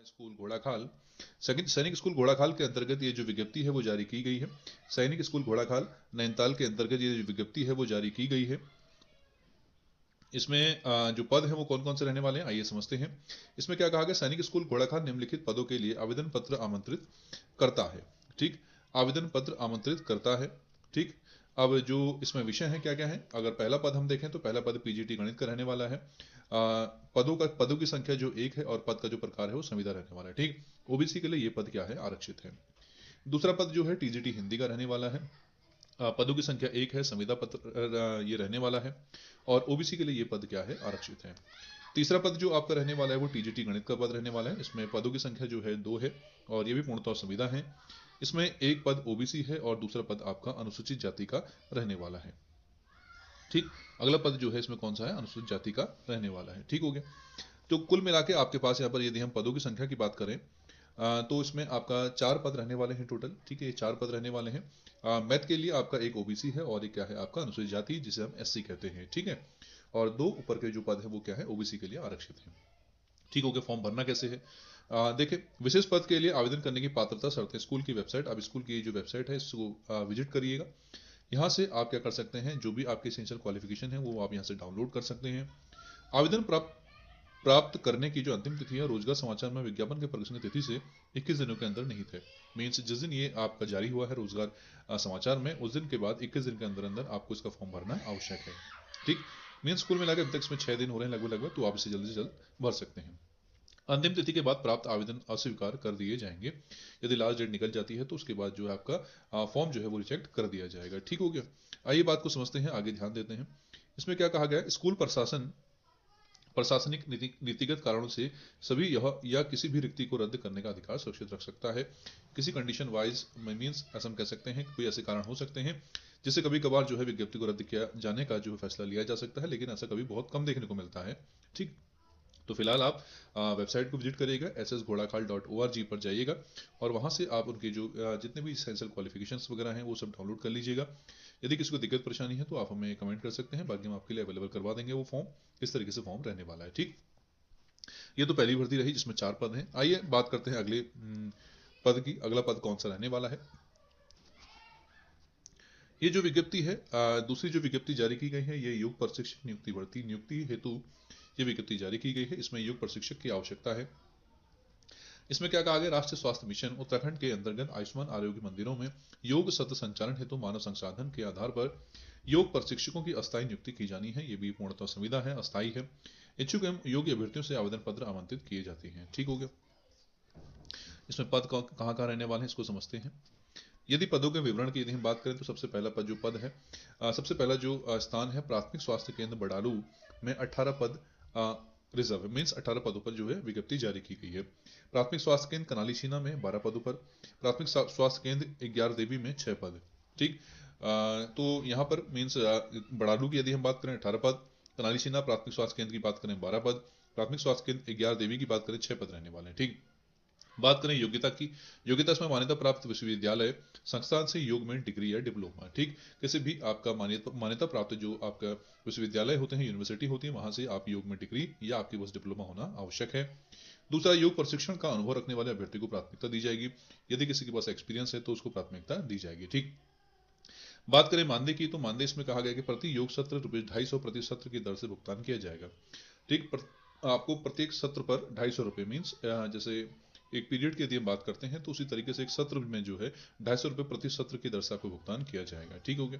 School Ghorakhal सैनिक school Ghorakhal के अंतर्गत ये जो विज्ञप्ति है वो जारी की गई है। सैनिक स्कूल घोड़ाखाल नैनीताल के अंतर्गत ये जो विज्ञप्ति है वो जारी की गई है। इसमें जो पद हैं वो कौन कौन से रहने वाले हैं आइए समझते हैं। इसमें क्या कहा गया, सैनिक स्कूल घोड़ाखाल निम्नलिखित पदों के लिए आवेदन पत्र आमंत्रित करता है। ठीक, आवेदन पत्र आमंत्रित करता है। ठीक, अब जो इसमें विषय है क्या क्या है, अगर पहला पद हम देखें तो पहला पद पीजीटी गणित का रहने वाला है। पदों की संख्या जो एक है और पद का जो प्रकार है वो संविदा रहने वाला है। ठीक, ओबीसी के लिए ये पद क्या है, आरक्षित है। दूसरा पद जो है टीजीटी हिंदी का रहने वाला है। पदों की संख्या एक है, संविदा पत्र ये रहने वाला है। और ओबीसी के लिए ये पद क्या है, आरक्षित है। तीसरा पद जो आपका रहने वाला है वो टीजीटी गणित का पद रहने वाला है। इसमें पदों की संख्या जो है 2 है और ये भी पूर्णतः संविदा है। इसमें एक पद ओबीसी है और दूसरा पद आपका अनुसूचित जाति का रहने वाला है। ठीक, अगला पद जो है इसमें कौन सा है, अनुसूचित जाति का रहने वाला है। ठीक हो गया। तो कुल मिला के आपके पास यहाँ पर यदि हम पदों की संख्या की बात करें तो इसमें आपका 4 पद रहने वाले हैं टोटल। ठीक है, ये 4 पद रहने वाले हैं। मैथ के लिए आपका एक ओबीसी है और एक क्या है आपका अनुसूचित जाति जिसे हम एससी कहते हैं। ठीक है, और 2 ऊपर के जो पद है वो क्या है, ओबीसी के लिए आरक्षित है। ठीक हो गया। फॉर्म भरना कैसे है, देखिए विशेष पद के लिए आवेदन करने की पात्रता शर्तें, स्कूल की वेबसाइट, अब स्कूल की जो वेबसाइट है इसको विजिट करिएगा। यहाँ से आप क्या कर सकते हैं, जो भी आपके एसेंशियल क्वालिफिकेशन है वो आप यहाँ से डाउनलोड कर सकते हैं। आवेदन प्राप्त करने की जो अंतिम तिथि है, रोजगार समाचार में विज्ञापन के प्रकाशन की तिथि से 21 दिनों के अंदर निहित है। मीन्स जिस दिन ये आपका जारी हुआ है रोजगार समाचार में, उस दिन के बाद 21 दिन के अंदर अंदर आपको इसका फॉर्म भरना आवश्यक है। ठीक, मीन्स कुल मिलाकर अभी तक इसमें 6 दिन हो रहे हैं लगभग लगभग, तो आप इसे जल्द से जल्द भर सकते हैं। अंतिम तिथि के बाद प्राप्त आवेदन अस्वीकार कर दिए जाएंगे। यदि लास्ट डेट निकल जाती है तो उसके बाद जो है आपका फॉर्म जो है वो रिजेक्ट कर दिया जाएगा। ठीक हो गया। आइए बात को समझते हैं, आगे ध्यान देते हैं। इसमें क्या कहा गया है, स्कूल प्रशासनिक नीतिगत कारणों से सभी यह या किसी भी रिक्ति को रद्द करने का अधिकार सुरक्षित रख सकता है। किसी कंडीशन वाइज मीन्स ऐसा हम कह सकते हैं कि कोई ऐसे कारण हो सकते हैं जिससे कभी कभार जो है विज्ञप्ति को रद्द किया जाने का जो फैसला लिया जा सकता है, लेकिन ऐसा कभी बहुत कम देखने को मिलता है। ठीक, तो फिलहाल आप वेबसाइट को विजिट करिएगा, ssghodakhal.org पर जाइएगा और वहाँ से आप उनके जो जितने भी एसेंशियल क्वालिफिकेशंस वगैरह हैं वो सब डाउनलोड कर लीजिएगा। यदि किसी को दिक्कत परेशानी है तो आप हमें कमेंट कर सकते हैं, बाकी हम आपके लिए अवेलेबल करवा देंगे वो फॉर्म। इस तरीके से फॉर्म रहने वाला है। ठीक, ये तो पहली भर्ती रही जिसमें 4 पद हैं। आइए बात करते हैं अगले पद की। अगला पद कौन सा रहने वाला है, ये जो विज्ञप्ति है, दूसरी जो विज्ञप्ति जारी की गई है ये योग प्रशिक्षक नियुक्ति भर्ती नियुक्ति हेतु ये विज्ञप्ति जारी की गई है। इसमें योग प्रशिक्षक की आवश्यकता है। इसमें क्या कहा गया, राष्ट्रीय स्वास्थ्य मिशन उत्तराखंड के अंतर्गत आयुष्मान आरोग्य मंदिरों में योग सत्र संचालन हेतु मानव संसाधन के आधार पर योग प्रशिक्षकों की अस्थायी नियुक्ति की जानी है। ये भी पूर्णतः संविदा है, अस्थायी है। इच्छुक एवं योग्य अभ्यर्थियों से आवेदन पत्र आमंत्रित किए जाते हैं। ठीक हो गया। इसमें पद कहाँ कहाँ रहने वाले हैं इसको समझते हैं। यदि पदों के विवरण की यदि हम बात करें तो सबसे पहला पद जो पद है, सबसे पहला जो स्थान है प्राथमिक स्वास्थ्य केंद्र बडालू में 18 पद रिजर्व मीन्स 18 पदों पर जो है विज्ञप्ति जारी की गई है। प्राथमिक स्वास्थ्य केंद्र कनाली शीना में 12 पदों पर, प्राथमिक स्वास्थ्य केंद्र 11 देवी में 6 पद। ठीक, तो यहाँ पर मीन्स बडालू की यदि हम बात करें 18 पद, कनाली शीना प्राथमिक स्वास्थ्य केंद्र की बात करें 12 पद, प्राथमिक स्वास्थ्य केंद्र 11 देवी की बात करें 6 पद रहने वाले हैं। ठीक, बात करें योग्यता की, योग्यता इसमें मान्यता प्राप्त विश्वविद्यालय संस्थान से योग में डिग्री या डिप्लोमा। ठीक, किसी भी आपका मान्यता प्राप्त जो आपका विश्वविद्यालय होते हैं, यूनिवर्सिटी होती है, वहां से आप योग में डिग्री या आपकी बस डिप्लोमा होना आवश्यक है। दूसरा, योग प्रशिक्षण का अनुभव रखने वाले अभ्यर्थी को प्राथमिकता दी जाएगी। यदि किसी के पास एक्सपीरियंस है तो उसको प्राथमिकता दी जाएगी। ठीक, बात करें मानदेय की तो मानदेय इसमें कहा गया कि प्रति योग सत्र ₹250 प्रति सत्र की दर से भुगतान किया जाएगा। ठीक, आपको प्रत्येक सत्र पर ₹250 मीन्स जैसे एक पीरियड की यदि हम बात करते हैं तो उसी तरीके से एक सत्र में जो है ₹250 प्रति सत्र की दर से आपको भुगतान किया जाएगा। ठीक हो गया।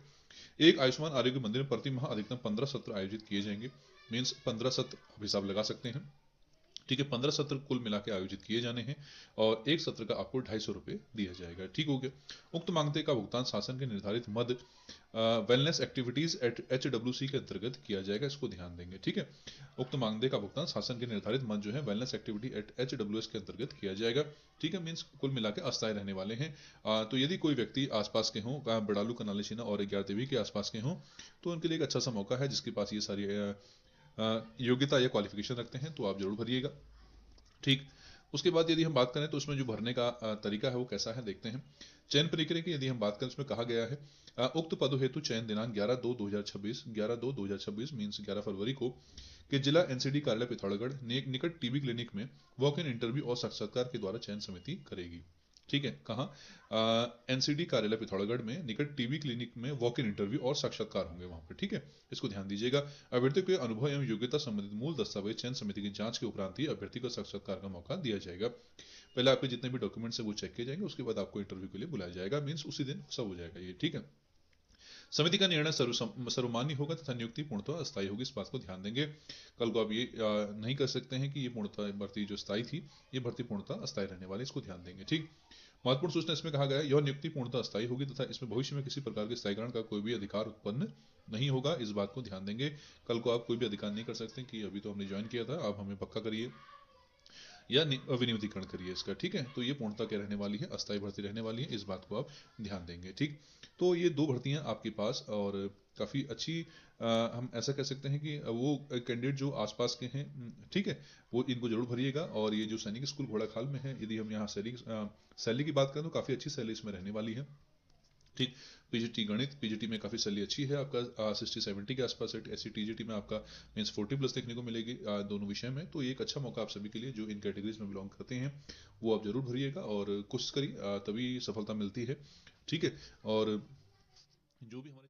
एक आयुष्मान आरोग्य मंदिर में प्रति माह अधिकतम 15 सत्र आयोजित किए जाएंगे। मीन्स 15 सत्र आप हिसाब लगा सकते हैं। ठीक है, 15 सत्र कुल मिला के आयोजित किए जाने हैं और एक सत्र का आपको ₹250 दिया जाएगा। ठीक हो गया। उक्त मानदेय का भुगतान शासन के निर्धारित मद वेलनेस एक्टिविटीज एट HWC के अंतर्गत किया जाएगा, इसको ध्यान देंगे। ठीक है, उक्त मानदेय का भुगतान शासन के निर्धारित मद जो है वेलनेस एक्टिविटी एट HWS के अंतर्गत किया जाएगा। ठीक है, मीन्स कुल मिला के अस्थायी रहने वाले हैं। तो यदि कोई व्यक्ति आसपास के हों, बडालू कनाली शीना और 11 देवी के आसपास के हों तो उनके लिए एक अच्छा सा मौका है, जिसके पास ये सारी योग्यता या क्वालिफिकेशन रखते हैं तो आप जरूर भरिएगा। ठीक, उसके बाद यदि हम बात करें तो उसमें जो भरने का तरीका है वो कैसा है देखते हैं। चयन प्रक्रिया की यदि हम बात करें, इसमें कहा गया है उक्त पदों हेतु चयन दिनांक 11/2/2026 मीन्स 11 फरवरी को कि जिला एनसीडी कार्यालय पिथौरागढ़ निकट टीबी क्लिनिक में वॉक इन इंटरव्यू और साक्षात्कार के द्वारा चयन समिति करेगी। ठीक है, कहाँ? एनसीडी कार्यालय पिथौरागढ़ में निकट टीबी क्लिनिक में वॉक इन इंटरव्यू और साक्षात्कार होंगे वहां पर। ठीक है, इसको ध्यान दीजिएगा। अभ्यर्थी को अनुभव एवं योग्यता संबंधित मूल दस्तावेज चयन समिति की जांच के उपरांत ही अभ्यर्थी को साक्षात्कार का मौका दिया जाएगा। पहले आपके जितने भी डॉक्यूमेंट्स है वो चेक किए जाएंगे, उसके बाद आपको इंटरव्यू के लिए बुलाया जाएगा, मीन्स उसी दिन सब हो जाएगा ये। ठीक है, समिति का निर्णय सर्वमान्य होगा तथा नियुक्ति पूर्णतः अस्थायी होगी, इस बात को ध्यान देंगे। कल को आप ये नहीं कर सकते हैं कि ये पूर्णतः भर्ती जो स्थायी थी ये भर्ती पूर्णतः अस्थायी रहने वाली, इसको ध्यान देंगे। ठीक, महत्वपूर्ण सूचना इसमें कहा गया है यह नियुक्ति पूर्णतः अस्थायी होगी तथा इसमें भविष्य में किसी प्रकार के स्थायीकरण का कोई भी अधिकार उत्पन्न नहीं होगा, इस बात को ध्यान देंगे। कल को आप कोई भी अधिकार नहीं कर सकते कि अभी तो हमने ज्वाइन किया था, आप हमें पक्का करिए या विनियमितीकरण करिए इसका। ठीक है, तो ये पूर्णतः क्या रहने वाली है, अस्थायी भर्ती रहने वाली है, इस बात को आप ध्यान देंगे। ठीक, तो ये दो भर्तियां आपके पास और काफ़ी अच्छी हम ऐसा कह सकते हैं कि वो कैंडिडेट जो आसपास के हैं, ठीक है, वो इनको जरूर भरिएगा। और ये जो सैनिक स्कूल घोड़ाखाल में है, यदि हम यहाँ सैलरी की बात करें तो काफ़ी अच्छी सैलरी इसमें रहने वाली है। ठीक, पीजीटी गणित, पीजीटी में काफ़ी सैलरी अच्छी है आपका 60-70 के आसपास है। ऐसी टीजीटी में आपका मीन्स 40+ देखने को मिलेगी दोनों विषय में। तो ये एक अच्छा मौका आप सभी के लिए जो इन कैटेगरीज में बिलोंग करते हैं वो आप जरूर भरिएगा और कोशिश करिए, तभी सफलता मिलती है। ठीक है, और जो भी हमारे